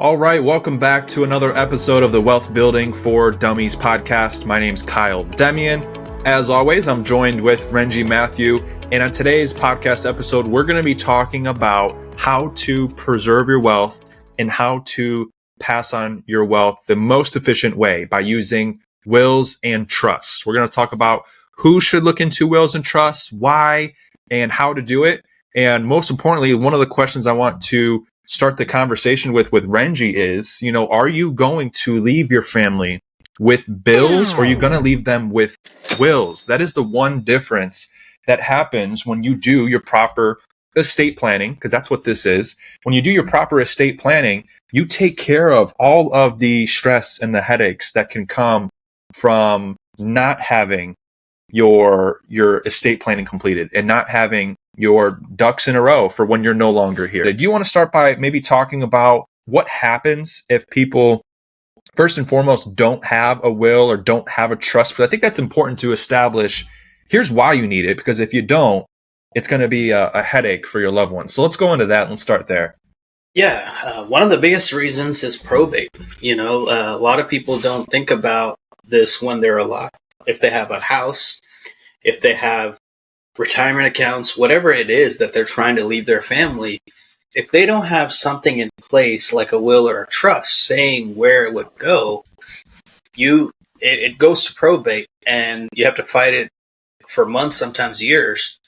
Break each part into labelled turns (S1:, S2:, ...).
S1: All right, welcome back to another episode of the Wealth Building for Dummies podcast. My name's Kyle Demian. As always, I'm joined with Renji Matthew. And on today's podcast episode, we're going to be talking about how to preserve your wealth and how to pass on your wealth the most efficient way by using wills and trusts. We're going to talk about who should look into wills and trusts, why, and how to do it. And most importantly, one of the questions I want to start the conversation with Renji is, are you going to leave your family with bills or are you going to leave them with wills? That is the one difference that happens when you do your proper estate planning, because that's what this is. When you do your proper estate planning, you take care of all of the stress and the headaches that can come from not having your estate planning completed and not having your ducks in a row for when you're no longer here. Do you want to start by maybe talking about what happens if people, first and foremost, don't have a will or don't have a trust? But I think that's important to establish. Here's why you need it, because if you don't, it's going to be a headache for your loved ones. So let's go into that and let's start there.
S2: Yeah, one of the biggest reasons is probate. A lot of people don't think about this when they're alive. If they have a house, if they have retirement accounts, whatever it is that they're trying to leave their family, if they don't have something in place like a will or a trust saying where it would go, it goes to probate and you have to fight it for months, sometimes years,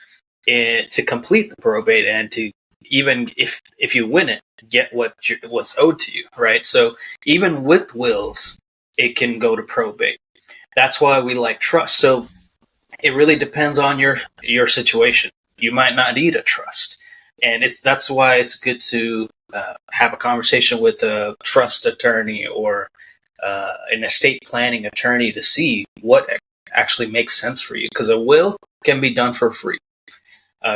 S2: to complete the probate and to, even if you win it, get what's owed to you, right? So even with wills, it can go to probate. That's why we like trust. So it really depends on your situation. You might not need a trust. And that's why it's good to have a conversation with a trust attorney or an estate planning attorney to see what actually makes sense for you. Because a will can be done for free.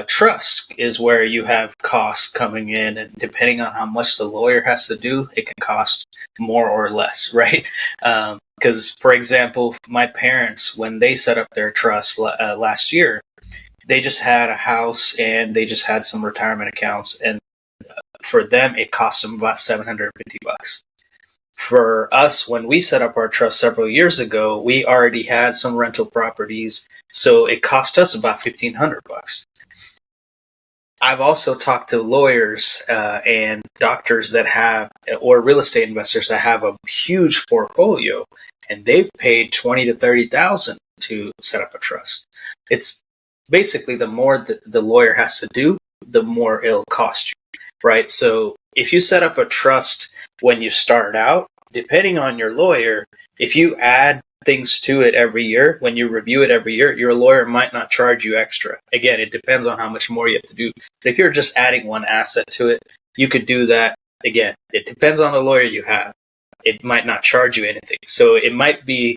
S2: Trust is where you have costs coming in, and depending on how much the lawyer has to do, it can cost more or less, right? Because, for example, my parents, when they set up their trust last year, they just had a house and they just had some retirement accounts, and for them, it cost them about $750. For us, when we set up our trust several years ago, we already had some rental properties, so it cost us about $1,500. I've also talked to lawyers and doctors that have, or real estate investors that have a huge portfolio, and they've paid $20,000 to $30,000 to set up a trust. It's basically the more the lawyer has to do, the more it'll cost you, right? So if you set up a trust when you start out, depending on your lawyer, if you add things to it every year, when you review it every year, your lawyer might not charge you extra. Again, it depends on how much more you have to do. But if you're just adding one asset to it, you could do that. Again, it depends on the lawyer you have. It might not charge you anything. So it might be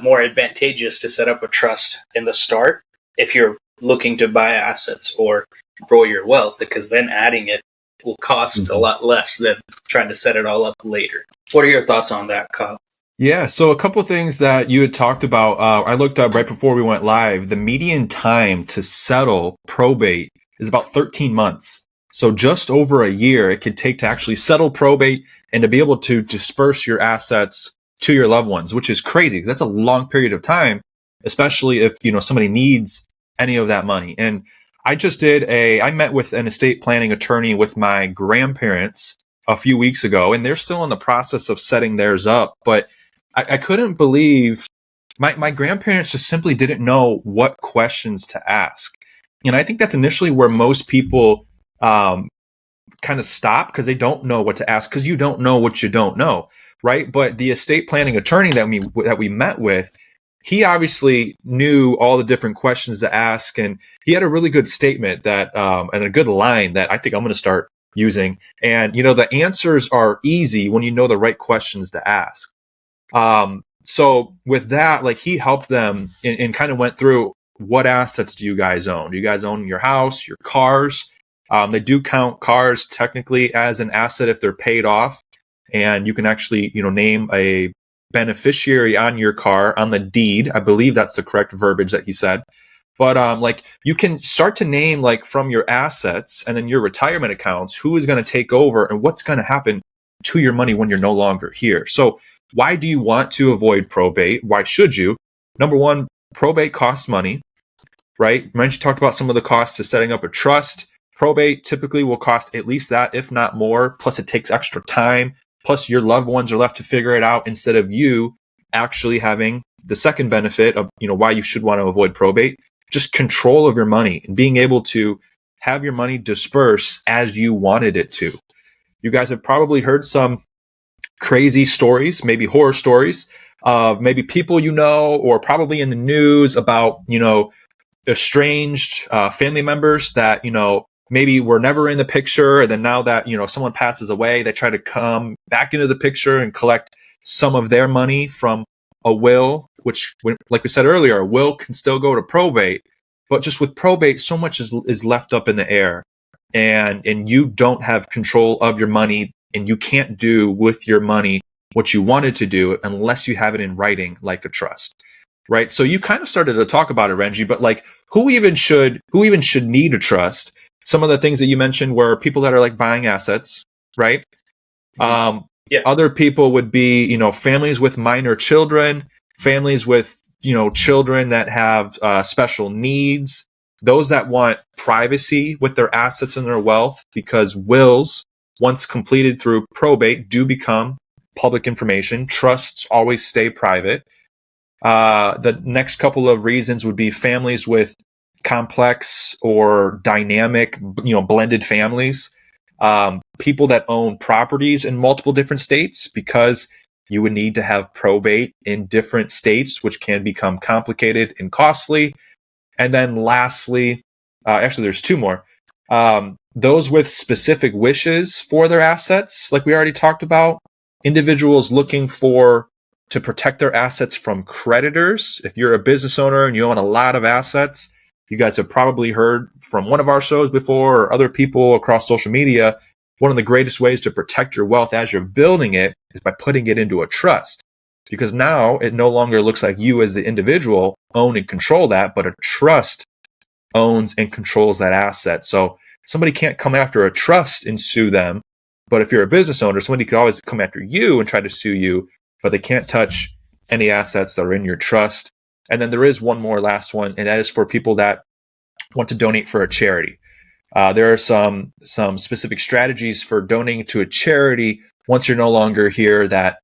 S2: more advantageous to set up a trust in the start if you're looking to buy assets or grow your wealth, because then adding it will cost a lot less than trying to set it all up later. What are your thoughts on that, Kyle?
S1: Yeah, so a couple of things that you had talked about. I looked up right before we went live. The median time to settle probate is about 13 months. So just over a year it could take to actually settle probate and to be able to disperse your assets to your loved ones, which is crazy because that's a long period of time, especially if somebody needs any of that money. And I met with an estate planning attorney with my grandparents a few weeks ago, and they're still in the process of setting theirs up. But I couldn't believe my grandparents just simply didn't know what questions to ask. And I think that's initially where most people kind of stop, because they don't know what to ask, because you don't know what you don't know, right? But the estate planning attorney that we met with, he obviously knew all the different questions to ask, and he had a really good statement that and a good line that I think I'm going to start using. And the answers are easy when you know the right questions to ask. So with that, he helped them and kind of went through, what assets do you guys own? Do you guys own your house, your cars? They do count cars technically as an asset if they're paid off, and you can actually, name a beneficiary on your car on the deed. I believe that's the correct verbiage that he said. But you can start to name from your assets and then your retirement accounts, who is going to take over and what's going to happen to your money when you're no longer here. So why do you want to avoid probate? Why should you? Number one, probate costs money, right? Remember you talked about some of the costs to setting up a trust. Probate typically will cost at least that, if not more. Plus it takes extra time. Plus your loved ones are left to figure it out instead of you actually having the second benefit of, why you should want to avoid probate, just control of your money and being able to have your money disperse as you wanted it to. You guys have probably heard some crazy stories, maybe horror stories, maybe people or probably in the news about, estranged family members that, maybe were never in the picture. And then now that, someone passes away, they try to come back into the picture and collect some of their money from a will, which, like we said earlier, a will can still go to probate. But just with probate, so much is left up in the air. And you don't have control of your money, and you can't do with your money what you wanted to do unless you have it in writing, like a trust, right? So you kind of started to talk about it, Renji, but like who even should need a trust? Some of the things that you mentioned were people that are like buying assets, right? Other people would be, families with minor children, families with, children that have special needs, those that want privacy with their assets and their wealth, because wills, once completed through probate, do become public information. Trusts always stay private. The next couple of reasons would be families with complex or dynamic, blended families. People that own properties in multiple different states, because you would need to have probate in different states, which can become complicated and costly. And then lastly, actually there's two more. Those with specific wishes for their assets, like we already talked about. Individuals looking to protect their assets from creditors. If you're a business owner and you own a lot of assets, you guys have probably heard from one of our shows before or other people across social media, one of the greatest ways to protect your wealth as you're building it is by putting it into a trust. Because now it no longer looks like you as the individual own and control that, but a trust owns and controls that asset. So somebody can't come after a trust and sue them. But if you're a business owner, somebody could always come after you and try to sue you, but they can't touch any assets that are in your trust. And then there is one more last one, and that is for people that want to donate for a charity. There are some specific strategies for donating to a charity once you're no longer here that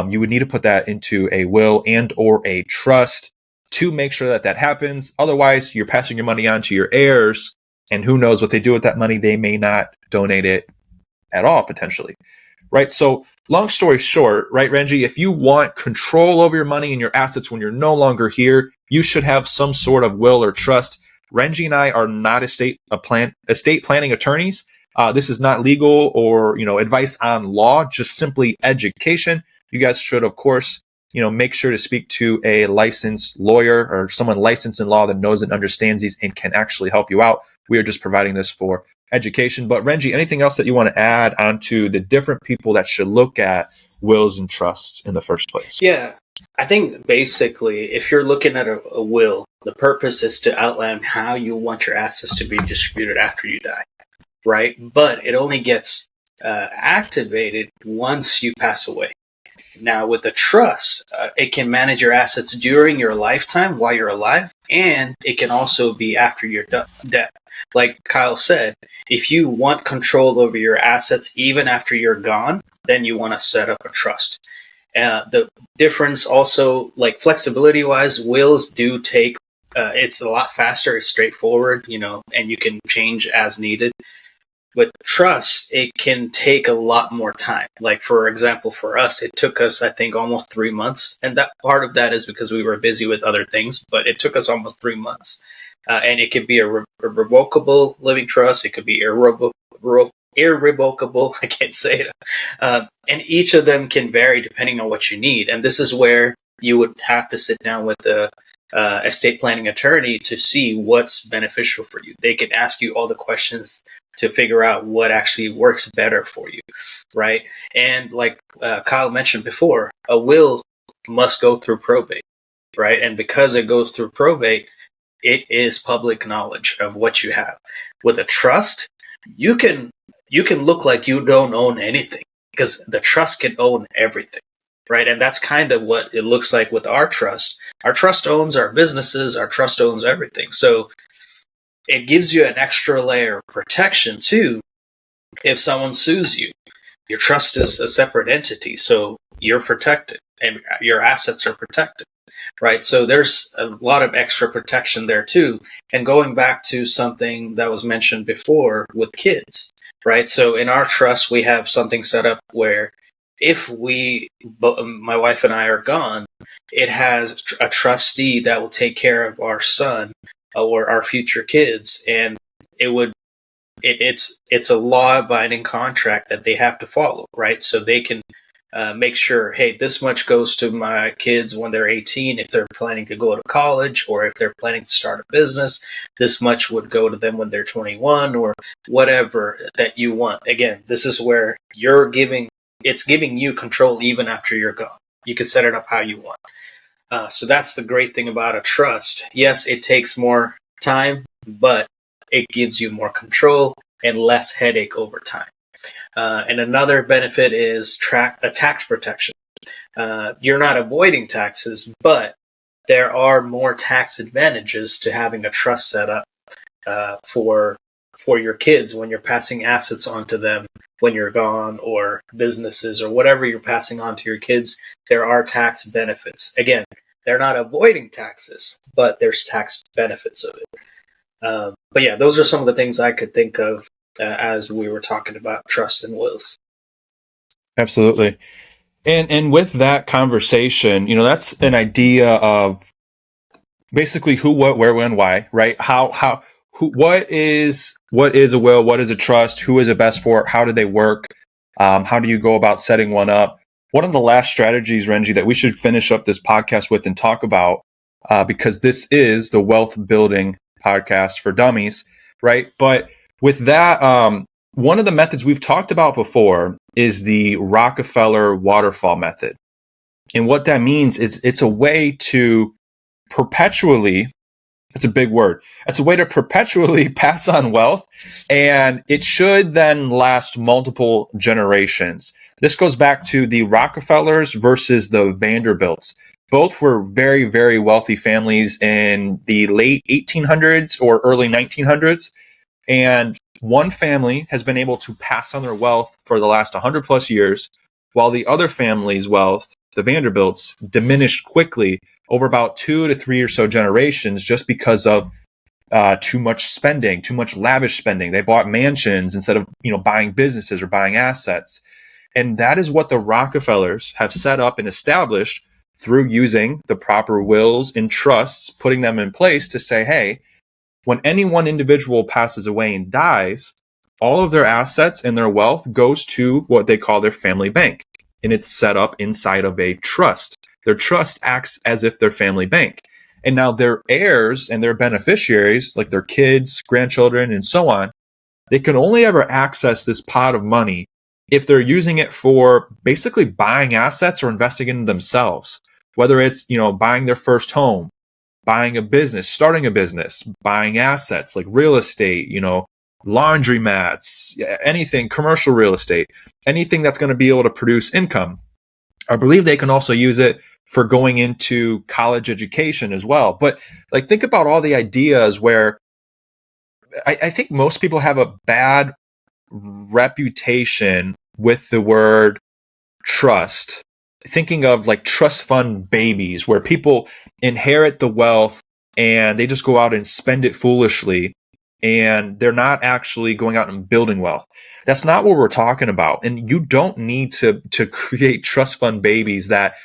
S1: you would need to put that into a will and or a trust to make sure that happens. Otherwise, you're passing your money on to your heirs, and who knows what they do with that money. They may not donate it at all, potentially. Right? So long story short, right, Renji, if you want control over your money and your assets when you're no longer here, you should have some sort of will or trust. Renji and I are not estate planning attorneys. This is not legal or, advice on law, just simply education. You guys should, of course, make sure to speak to a licensed lawyer or someone licensed in law that knows and understands these and can actually help you out. We are just providing this for education. But Renji, anything else that you want to add onto the different people that should look at wills and trusts in the first place?
S2: Yeah, I think basically if you're looking at a will, the purpose is to outline how you want your assets to be distributed after you die, right? But it only gets activated once you pass away. Now, with a trust, it can manage your assets during your lifetime while you're alive, and it can also be after your death. Like Kyle said, if you want control over your assets even after you're gone, then you want to set up a trust. The difference also, like flexibility-wise, wills do take, it's a lot faster, it's straightforward, and you can change as needed. With trust, it can take a lot more time. Like, for example, for us, it took us, I think, almost 3 months. And that part of that is because we were busy with other things, but it took us almost 3 months. And it could be a revocable living trust. It could be irrevocable. I can't say it. And each of them can vary depending on what you need. And this is where you would have to sit down with the estate planning attorney to see what's beneficial for you. They can ask you all the questions to figure out what actually works better for you, right? And like Kyle mentioned before, a will must go through probate, right? And because it goes through probate, it is public knowledge of what you have. With a trust, you can look like you don't own anything. because the trust can own everything, right? And that's kind of what it looks like with our trust. Our trust owns our businesses, our trust owns everything. So it gives you an extra layer of protection too if someone sues you. Your trust is a separate entity, so you're protected and your assets are protected, right? So there's a lot of extra protection there too. And going back to something that was mentioned before with kids, right? So in our trust, we have something set up where if my wife and I are gone, it has a trustee that will take care of our son or our future kids, and it's a law-abiding contract that they have to follow, right? So they can make sure, hey, this much goes to my kids when they're 18 if they're planning to go to college, or if they're planning to start a business, this much would go to them when they're 21, or whatever that you want. Again, this is where it's giving you control even after you're gone. You can set it up how you want. So that's the great thing about a trust. Yes, it takes more time, but it gives you more control and less headache over time. And another benefit is a tax protection. You're not avoiding taxes, but there are more tax advantages to having a trust set up for your kids when you're passing assets onto them when you're gone, or businesses, or whatever you're passing on to your kids. There are tax benefits. Again, they're not avoiding taxes, but there's tax benefits of it. But yeah, those are some of the things I could think of as we were talking about trust and wills.
S1: Absolutely. And with that conversation, that's an idea of basically who, what, where, when, why, right? What is a will? What is a trust? Who is it best for? How do they work? How do you go about setting one up? One of the last strategies, Renji, that we should finish up this podcast with and talk about, because this is the wealth building podcast for dummies, right? But with that, one of the methods we've talked about before is the Rockefeller waterfall method. And what that means is it's a way to perpetually, it's a big word, it's a way to perpetually pass on wealth, and it should then last multiple generations. This goes back to the Rockefellers versus the Vanderbilts. Both were very, very wealthy families in the late 1800s or early 1900s. And one family has been able to pass on their wealth for the last 100 plus years, while the other family's wealth, the Vanderbilts, diminished quickly over about 2 to 3 or so generations just because of too much spending, too much lavish spending. They bought mansions instead of buying businesses or buying assets. And that is what the Rockefellers have set up and established through using the proper wills and trusts, putting them in place to say, hey, when any one individual passes away and dies, all of their assets and their wealth goes to what they call their family bank. And it's set up inside of a trust. Their trust acts as if their family bank. And now their heirs and their beneficiaries, like their kids, grandchildren, and so on, they can only ever access this pot of money if they're using it for basically buying assets or investing in themselves. Whether it's, buying their first home, buying a business, starting a business, buying assets like real estate, laundromats, anything, commercial real estate, anything that's going to be able to produce income. I believe they can also use it for going into college education as well. But think about all the ideas where I think most people have a bad reputation with the word trust, thinking of trust fund babies, where people inherit the wealth and they just go out and spend it foolishly, and they're not actually going out and building wealth. That's not what we're talking about. And you don't need to create trust fund babies that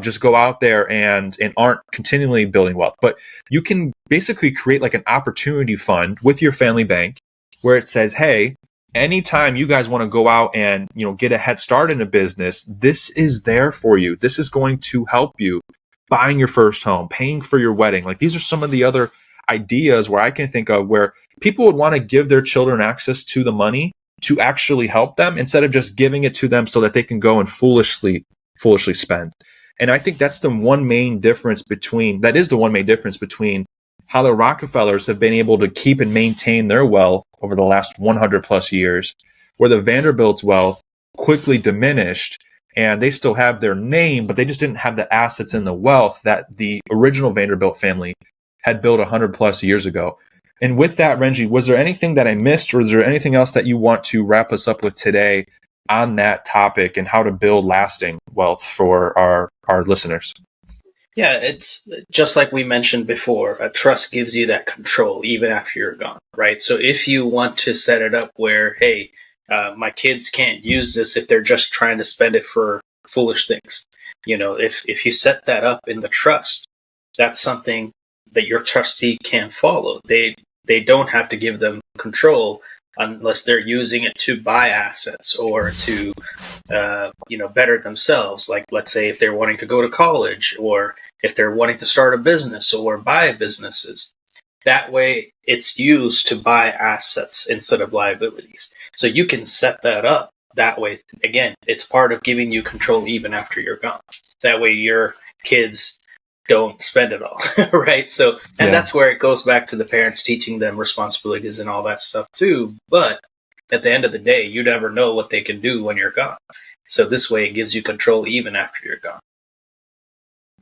S1: just go out there and aren't continually building wealth. But you can basically create an opportunity fund with your family bank where it says, hey, anytime you guys want to go out and get a head start in a business, this is there for you. This is going to help you buying your first home, paying for your wedding. These are some of the other ideas where I can think of where people would want to give their children access to the money to actually help them instead of just giving it to them so that they can go and foolishly spend. And I think that's the one main difference between how the Rockefellers have been able to keep and maintain their wealth over the last 100 plus years, where the Vanderbilt's wealth quickly diminished, and they still have their name, but they just didn't have the assets and the wealth that the original Vanderbilt family had built 100 plus years ago. And with that, Renji, was there anything that I missed, or is there anything else that you want to wrap us up with today on that topic and how to build lasting wealth for our listeners?
S2: Yeah, it's just like we mentioned before, a trust gives you that control even after you're gone, right? So if you want to set it up where, hey, my kids can't use this if they're just trying to spend it for foolish things. If you set that up in the trust, that's something that your trustee can follow. They don't have to give them control unless they're using it to buy assets or to, better themselves. Like, let's say if they're wanting to go to college, or if they're wanting to start a business or buy businesses. That way it's used to buy assets instead of liabilities. So you can set that up that way. Again, it's part of giving you control even after you're gone. That way your kids don't spend it all, right? So, and that's where it goes back to the parents teaching them responsibilities and all that stuff too. But at the end of the day, you never know what they can do when you're gone. So this way it gives you control even after you're gone.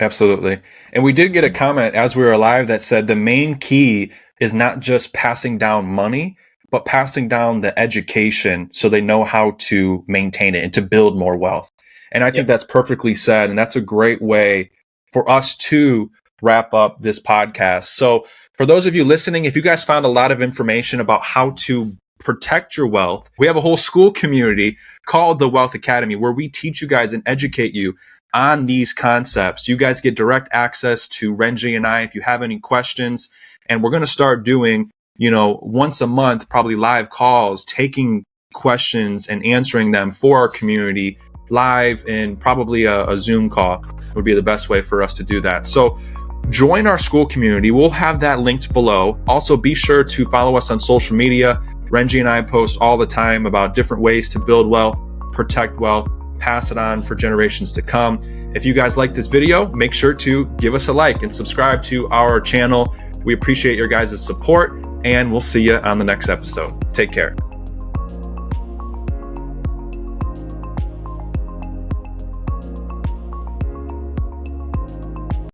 S1: Absolutely. And we did get a comment as we were live that said the main key is not just passing down money, but passing down the education so they know how to maintain it and to build more wealth. And I think that's perfectly said. And that's a great way for us to wrap up this podcast. So for those of you listening, if you guys found a lot of information about how to protect your wealth, we have a whole school community called the Wealth Academy where we teach you guys and educate you on these concepts. You guys get direct access to Renji and I if you have any questions. And we're going to start doing, once a month, probably live calls, taking questions and answering them for our community live, and probably a Zoom call would be the best way for us to do that. So join our school community. We'll have that linked below. Also, be sure to follow us on social media. Renji and I post all the time about different ways to build wealth, protect wealth, pass it on for generations to come. If you guys like this video, make sure to give us a like and subscribe to our channel. We appreciate your guys' support, and we'll see you on the next episode. Take care.